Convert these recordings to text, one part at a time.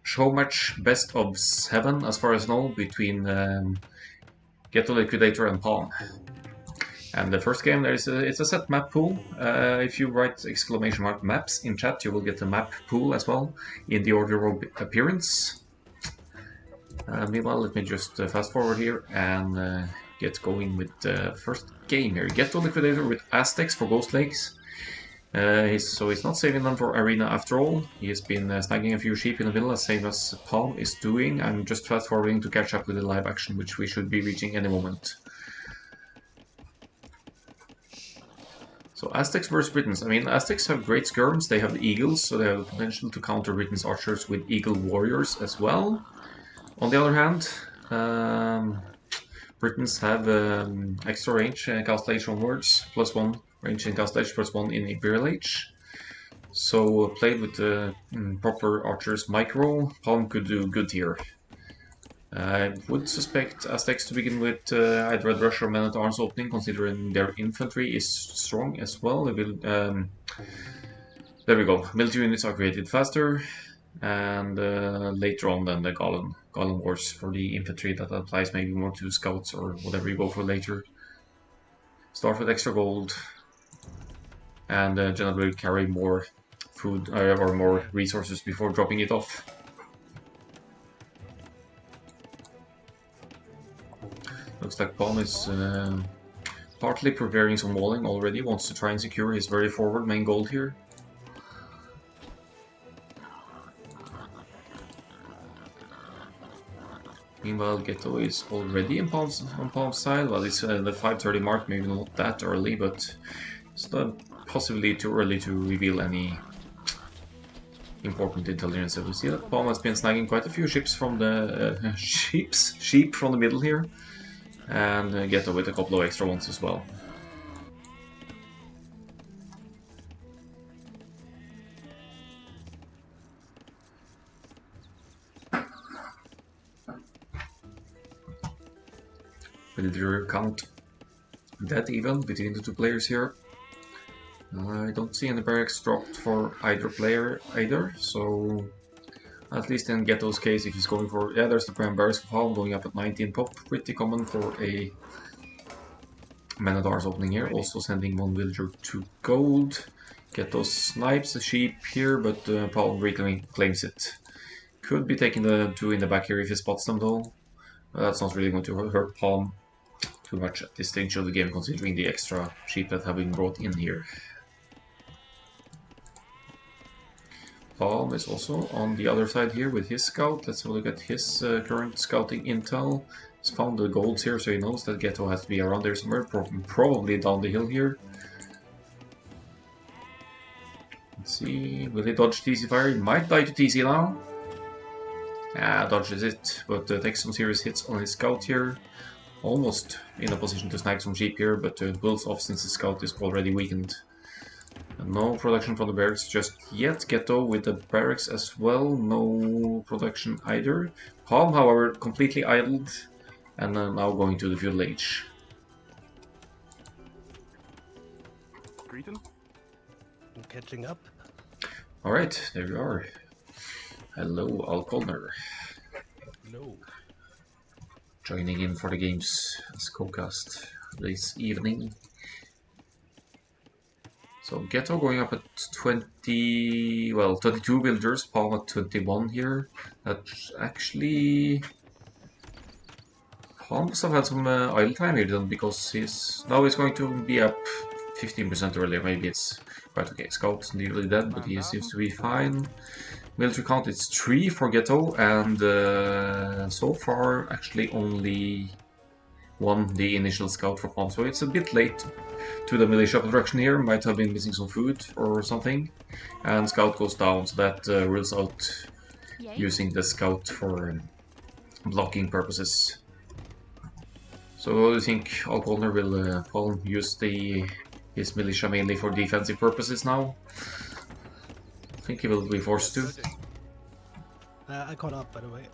showmatch best of 7, as far as I know, between Ghettoliquidator and Palm. And the first game, it's a set map pool. If you write exclamation mark maps in chat, you will get a map pool as well in the order of appearance. Meanwhile, let me just fast forward here and get going with the first game here. Ghettoliquidator with Aztecs for Ghost Lakes. So he's not saving them for Arena after all. He has been snagging a few sheep in the middle, same as Palm is doing. I'm just fast forwarding to catch up with the live action, which we should be reaching any moment. So Aztecs versus Britons. I mean, Aztecs have great skirms, they have the eagles, so they have the potential to counter Britons archers with eagle warriors as well. On the other hand, Britons have extra range cast age onwards, +1 range in cast age, +1 in Imperial Age. So played with the proper archers micro, Palm could do good here. I would suspect Aztecs to begin with either a Rush or Men-at-Arms opening, considering their infantry is strong as well. They will, there we go. Military units are created faster, and later on then the Golem Wars for the infantry that applies maybe more to scouts or whatever you go for later. Start with extra gold, and generally carry more food or more resources before dropping it off. Looks like Palm is partly preparing some walling already, wants to try and secure his very forward main gold here. Meanwhile, Ghetto is already on Palm's side. Well, it's the 5:30 mark, maybe not that early, but it's not possibly too early to reveal any important intelligence. We see that Palm has been snagging quite a few ships from the sheep from the middle here. And Ghetto with a couple of extra ones as well. Villager count that even between the two players here. I don't see any barracks dropped for either player either, so at least in Ghetto's case, if he's going for... Yeah, there's the prime barracks of Hall going up at 19 pop. Pretty common for a Men-at-Arms opening here. Also sending one villager to gold. Ghetto snipes the sheep here, but Paul reclaims it. Could be taking the two in the back here if he spots them though. That's not really going to hurt Palm too much at this stage of the game, considering the extra sheep that have been brought in here. Palm is also on the other side here with his scout. Let's have a look at his current scouting intel. He's found the golds here, so he knows that Ghetto has to be around there somewhere, probably down the hill here. Let's see, will he dodge TC fire? He might die to TC now. Dodges it, but takes some serious hits on his scout here. Almost in a position to snag some sheep here, but builds off since the scout is already weakened. No production from the barracks just yet. Ghetto with the barracks as well, no production either. Palm, however, completely idled, and now going to the feudal age. Greeting? I'm catching up. Alright, there you are. Hello, Akkal-AOE. Hello. Joining in for the games as co-cast this evening. So Ghetto going up at 22 villagers, Palm at 21 here. That's actually... Palm must have had some idle time here then, because now he's going to be up 15% earlier. Maybe it's quite okay. Scout's nearly dead, but he seems to be fine. Military count is 3 for Ghetto, and so far actually only won the initial scout for Palm, so it's a bit late to the militia production here. Might have been missing some food or something, and scout goes down, so that rules out using the scout for blocking purposes. So what do you think? Akkal-AOE will Palm use his militia mainly for defensive purposes now? I think he will be forced to. I caught up, by the way.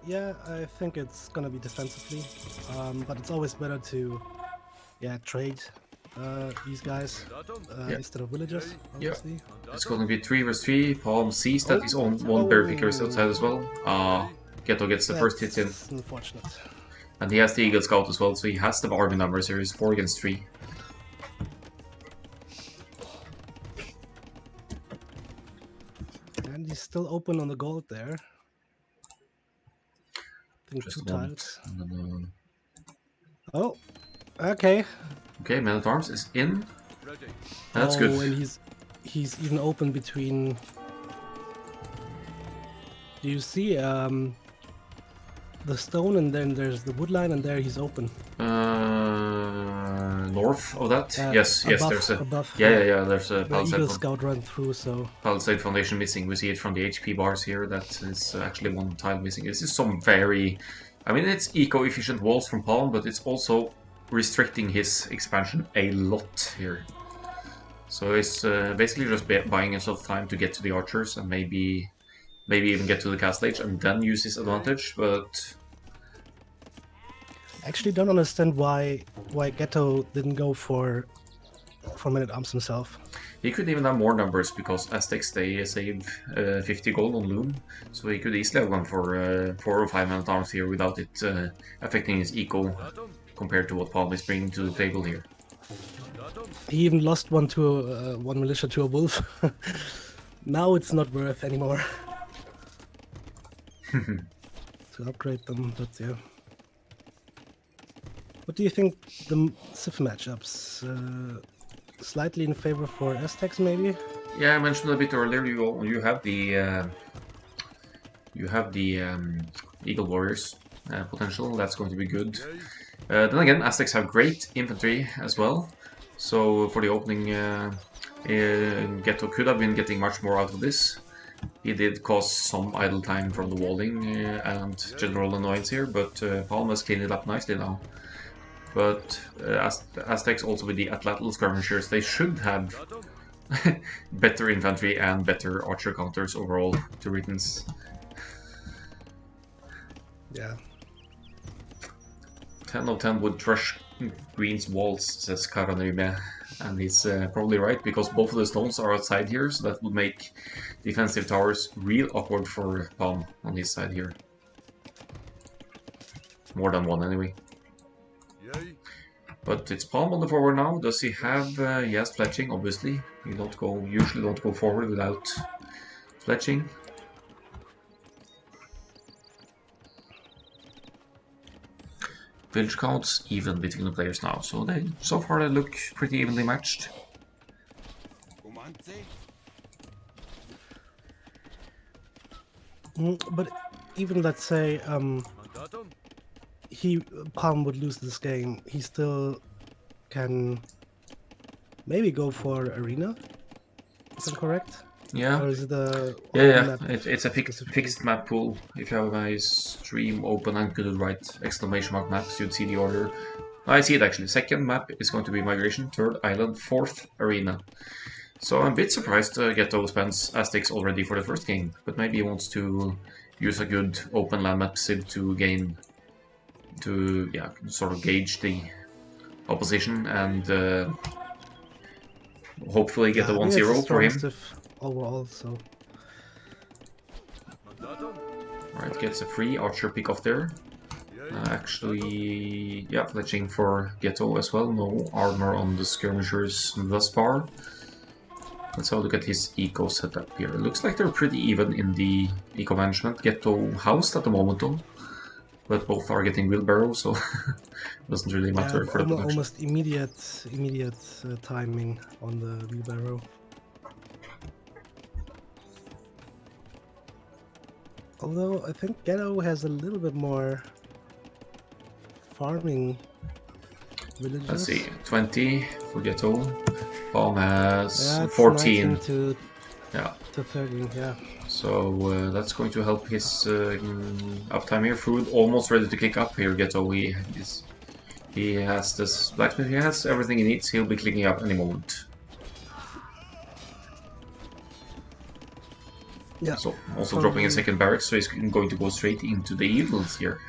Yeah, I think it's gonna be defensively, but it's always better to, trade these guys Yeah. instead of villagers, obviously. It's going to be 3 vs 3. Palm sees that Oh. his own one bear picker is Oh. outside as well. Ghetto gets the first hit in. That's unfortunate. And he has the Eagle Scout as well, so he has the army numbers here. He's 4 against 3. And he's still open on the gold there. I think Just 2 a moment. tiles. Oh, okay. Okay, Man at Arms is in. That's good. And he's even open between. Do you see the stone, and then there's the wood line, and there he's open. North of that? Yes, above, there's a... above, there's a the palisade, Eagle Scout run through, so... Palisade foundation missing. We see it from the HP bars here. That is actually one tile missing. This is some very... I mean, it's eco-efficient walls from Palm, but it's also restricting his expansion a lot here. So he's basically just buying himself time to get to the archers and maybe even get to the cast stage and then use his advantage, but... I actually don't understand why Ghetto didn't go for Man-at-Arms himself. He could even have more numbers because Aztecs, they save 50 gold on Loom, so he could easily have gone for 4 or 5 Man-at-Arms here without it affecting his eco compared to what Palm is bringing to the table here. He even lost one to one militia to a wolf. Now it's not worth anymore to upgrade them, but yeah. What do you think the Civ matchups? Slightly in favor for Aztecs, maybe? Yeah, I mentioned a bit earlier. You have the Eagle Warriors potential. That's going to be good. Then again, Aztecs have great infantry as well. So for the opening, Ghetto could have been getting much more out of this. He did cause some idle time from the walling and general annoyance here, but Palm has cleaned it up nicely now. But Aztecs also with the Atlatl skirmishers, they should have better infantry and better archer counters overall to Britons. Yeah. 10 of 10 would crush Green's walls, says Karanrime. And he's probably right, because both of the stones are outside here, so that would make defensive towers real awkward for Palm on his side here. More than one anyway. But it's Palm on the forward now. Does he have... he has fletching, obviously. You usually don't go forward without fletching. Village counts even between the players now, so so far they look pretty evenly matched. But even let's say Palm would lose this game, he still can maybe go for arena. Is that correct? Yeah. Or is it a yeah. It's a fixed map pool. If you have a stream open and could write exclamation mark maps, you'd see the order. I see it actually. Second map is going to be migration, third island, fourth arena. So I'm a bit surprised Ghetto spends Aztecs already for the first game, but maybe he wants to use a good open land map civ to sort of gauge the opposition and hopefully get a 1-0 for him. Overall, so. Right, gets a free archer pick off there. Actually, yeah, fletching for Ghetto as well. No armor on the skirmishers thus far. Let's have a look at his eco setup here. It looks like they're pretty even in the eco management. Ghetto housed at the moment though, but both are getting wheelbarrow, so doesn't really matter for the production. Almost immediate timing on the wheelbarrow. Although I think Ghetto has a little bit more farming villages. Let's see, 20 for Ghetto. Palm has 14 to 13, yeah. So that's going to help his uptime here. Food almost ready to kick up here. Ghetto, he has this blacksmith. He has everything he needs. He'll be clicking up any moment. Yeah. So also dropping a second barracks, so he's going to go straight into the evils here.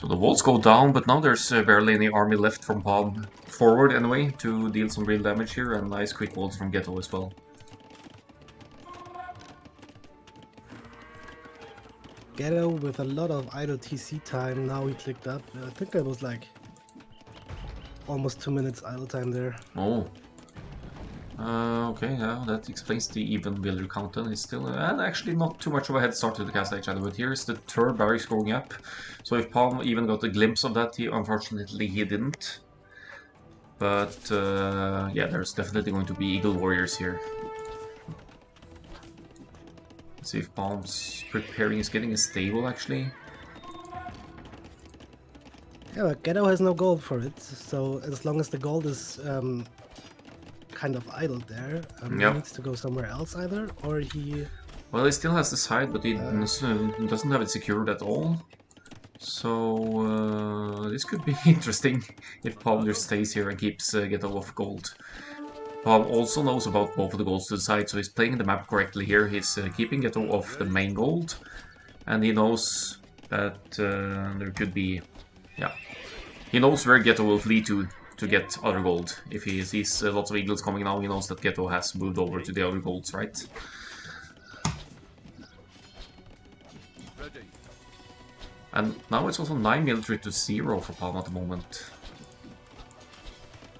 So the walls go down, but now there's barely any army left from Palm forward anyway to deal some real damage here, and nice quick walls from Ghetto as well. Ghetto with a lot of idle TC time. Now he clicked up. I think that was like almost 2 minutes idle time there. Oh. Okay, yeah, that explains the even builder count then. It's still actually not too much of a head start to the Castle Age either, but here's the third barracks going up. So if Palm even got a glimpse of that, unfortunately he didn't. But yeah, there's definitely going to be Eagle Warriors here. Let's see if Palm's preparing is getting a stable actually. Yeah, but Ghetto has no gold for it, so as long as the gold is kind of idled there, he needs to go somewhere else either, or he... Well, he still has the side, but he doesn't have it secured at all. So this could be interesting if Palm just stays here and keeps Ghetto off gold. Palm also knows about both of the golds to the side, so he's playing the map correctly here. He's keeping Ghetto off the main gold, and he knows that there could be... Yeah, he knows where Ghetto will flee to get other gold. If he sees lots of eagles coming now, he knows that Ghetto has moved over to the other golds, right? And now it's also 9 military to 0 for Palm at the moment.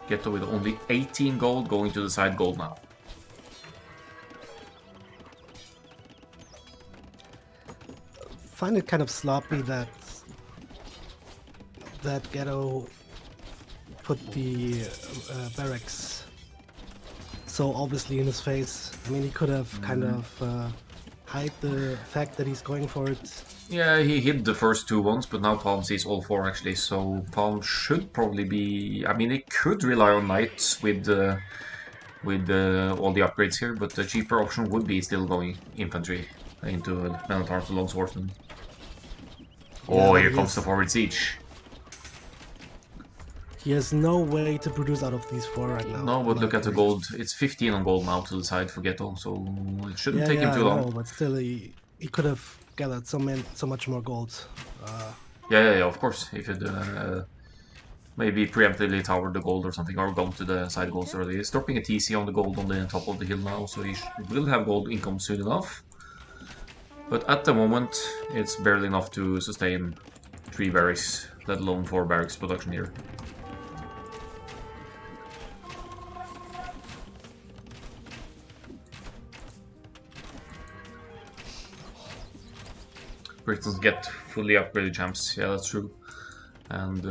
Ghetto with only 18 gold going to the side gold now. Find it kind of sloppy that Ghetto put the barracks so obviously in his face. I mean, he could have kind of hide the fact that he's going for it. Yeah, he hid the first 2 ones, but now Palm sees all 4 actually, so Palm should probably be... I mean, he could rely on knights with all the upgrades here, but the cheaper option would be still going infantry into Men at Arms and Long Swordsman. Oh, here comes the forward siege. He has no way to produce out of these 4 right now. No, but look at the gold. It's 15 on gold now to the side for Ghetto, so it shouldn't take him too long. But still, he could have gathered so much more gold. Yeah, of course. If it maybe preemptively towered the gold or something, or gone to the side golds early. He's dropping a TC on the gold on the top of the hill now, so he will have gold income soon enough. But at the moment, it's barely enough to sustain 3 barracks, let alone 4 barracks production here. Britons get fully upgraded champs, yeah, that's true. And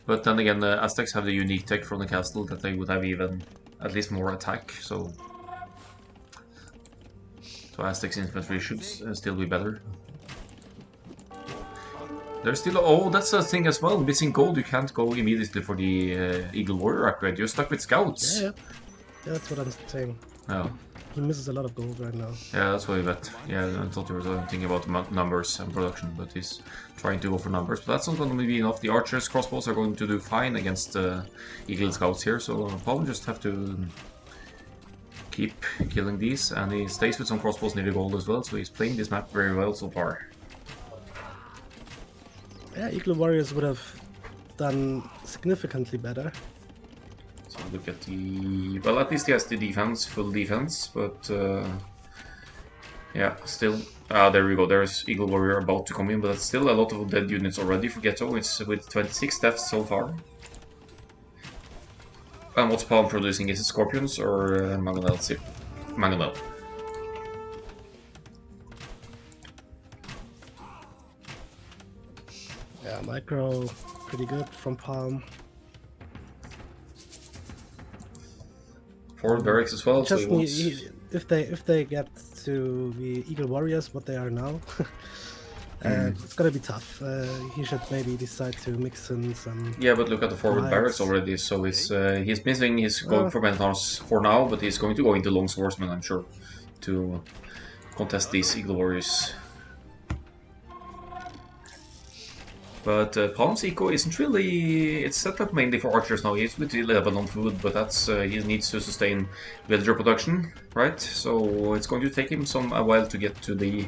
but then again, the Aztecs have the unique tech from the castle that they would have even at least more attack, so Aztecs infantry should still be better. There's still... Oh, that's a thing as well. Missing gold, you can't go immediately for the Eagle Warrior upgrade. You're stuck with scouts. Yeah, that's what I'm saying. Oh. He misses a lot of gold right now. Yeah, that's what I bet. Yeah, I thought you were thinking about numbers and production, but he's trying to go for numbers. But that's not going to be enough. The archers' crossbows are going to do fine against Eagle Scouts here, so Paul just have to keep killing these, and he stays with some crossbows near the gold as well, so he's playing this map very well so far. Yeah, Eagle Warriors would have done significantly better. So look at the... Well, at least he has the defense, full defense, but... yeah, still... there we go, there's Eagle Warrior about to come in, but that's still a lot of dead units already for Ghetto. It's with 26 deaths so far. And what's Palm producing? Is it Scorpions or Mangonel? Mangonel. Yeah, micro pretty good from Palm. Forward barracks as well. Just so he if they get to the Eagle Warriors, what they are now, it's gonna be tough. He should maybe decide to mix in some. Yeah, but look at the forward barracks already. So it's he's missing. He's going for Benthars for now, but he's going to go into Long Swordsman, I'm sure, to contest these Eagle Warriors. But Palm's eco isn't really. It's set up mainly for archers now. He's with 11 on food, but that's he needs to sustain villager production, right? So it's going to take him a while to get to the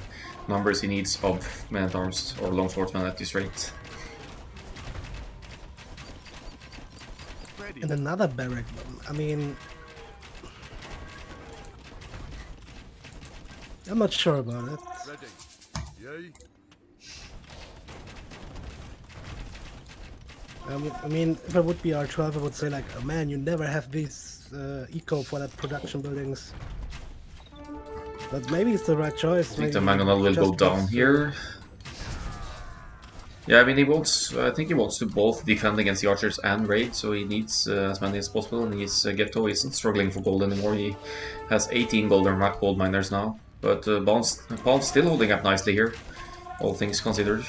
numbers he needs of men-at-arms or longswordsmen at this rate. And another barrack. I mean, I'm not sure about it. I mean, if I would be R12, I would say like, oh, man, you never have these eco for that production buildings. But maybe it's the right choice. I think the Maybe Mangonel will go just down wants to- here. Yeah, I mean, he wants. I think he wants to both defend against the archers and raid, so he needs as many as possible. And his Ghetto isn't struggling for gold anymore. He has 18 gold miners now, but Palm's still holding up nicely here, all things considered.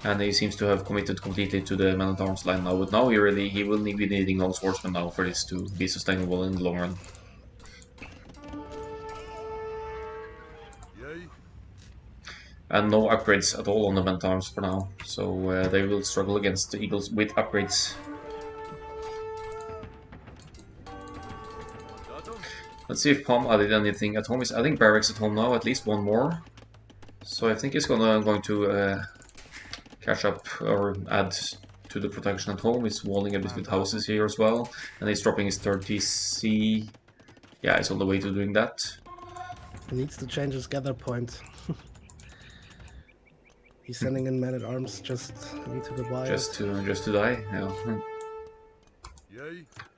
And he seems to have committed completely to the man-at-arms line now. But now he will be needing long swordsmen now for this to be sustainable in the long run. And no upgrades at all on the men-at-arms for now, so they will struggle against the Eagles with upgrades. Let's see if Palm added anything at home. He's adding barracks at home now, at least one more. So I think he's going to catch up or add to the protection at home. He's walling a bit with houses here as well, and he's dropping his 30C. Yeah, he's on the way to doing that. He needs to change his gather point. He's sending in men-at-arms just into the wild. Just to die, yeah.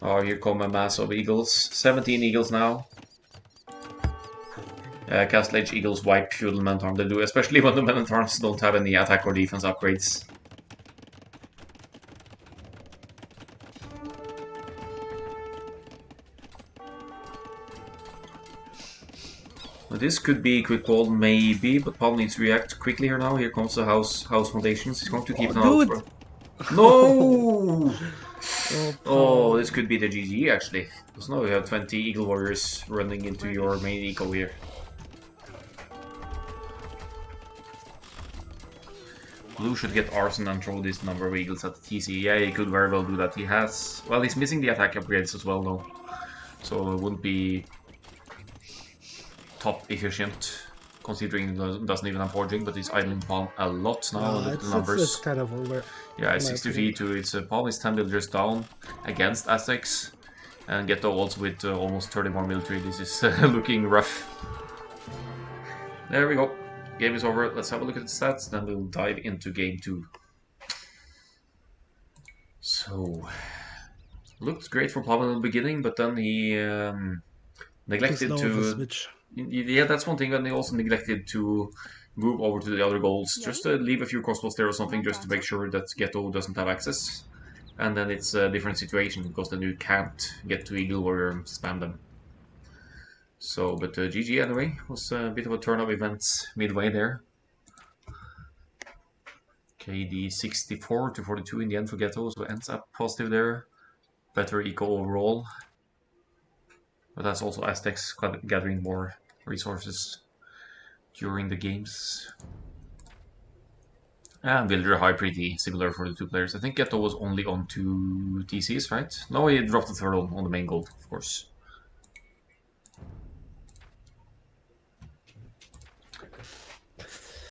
Oh, here come a mass of eagles. 17 eagles now. Castle Age eagles wipe feudal men-at-arms. They do, especially when the men-at-arms don't have any attack or defense upgrades. This could be quick wall, maybe, but Paul needs to react quickly here now. Here comes the house foundations. He's going to keep dude. now. No! Oh, this could be the GG actually. Because now we have 20 Eagle Warriors running into your main eco here. Blue should get Arson and throw this number of Eagles at the TC. Yeah, he could very well do that. He has... Well, he's missing the attack upgrades as well though. So it wouldn't be top efficient, considering he doesn't even have forging, but he's idling Palm a lot now. no, The numbers. it's kind of over. Yeah, it's 63 to its Palm is 10 villagers down against Aztecs, and Ghetto also with almost 30 more military. This is looking rough. There we go. Game is over. Let's have a look at the stats, then we'll dive into game 2. So, looked great for Palm in the beginning, but then he neglected to switch. Yeah, that's one thing, and they also neglected to move over to the other goals. Just to leave a few crossbows there or something, just to make sure that Ghetto doesn't have access. And then it's a different situation, because then you can't get to Eagle Warrior and spam them. So, but GG anyway, was a bit of a turn of events midway there. KD 64 to 42 in the end for Ghetto, so ends up positive there. Better eco overall. But that's also Aztecs gathering more resources during the games. And Villager High pretty similar for the two players. I think Ghetto was only on 2 TCs, right? No, he dropped the third on the main gold, of course.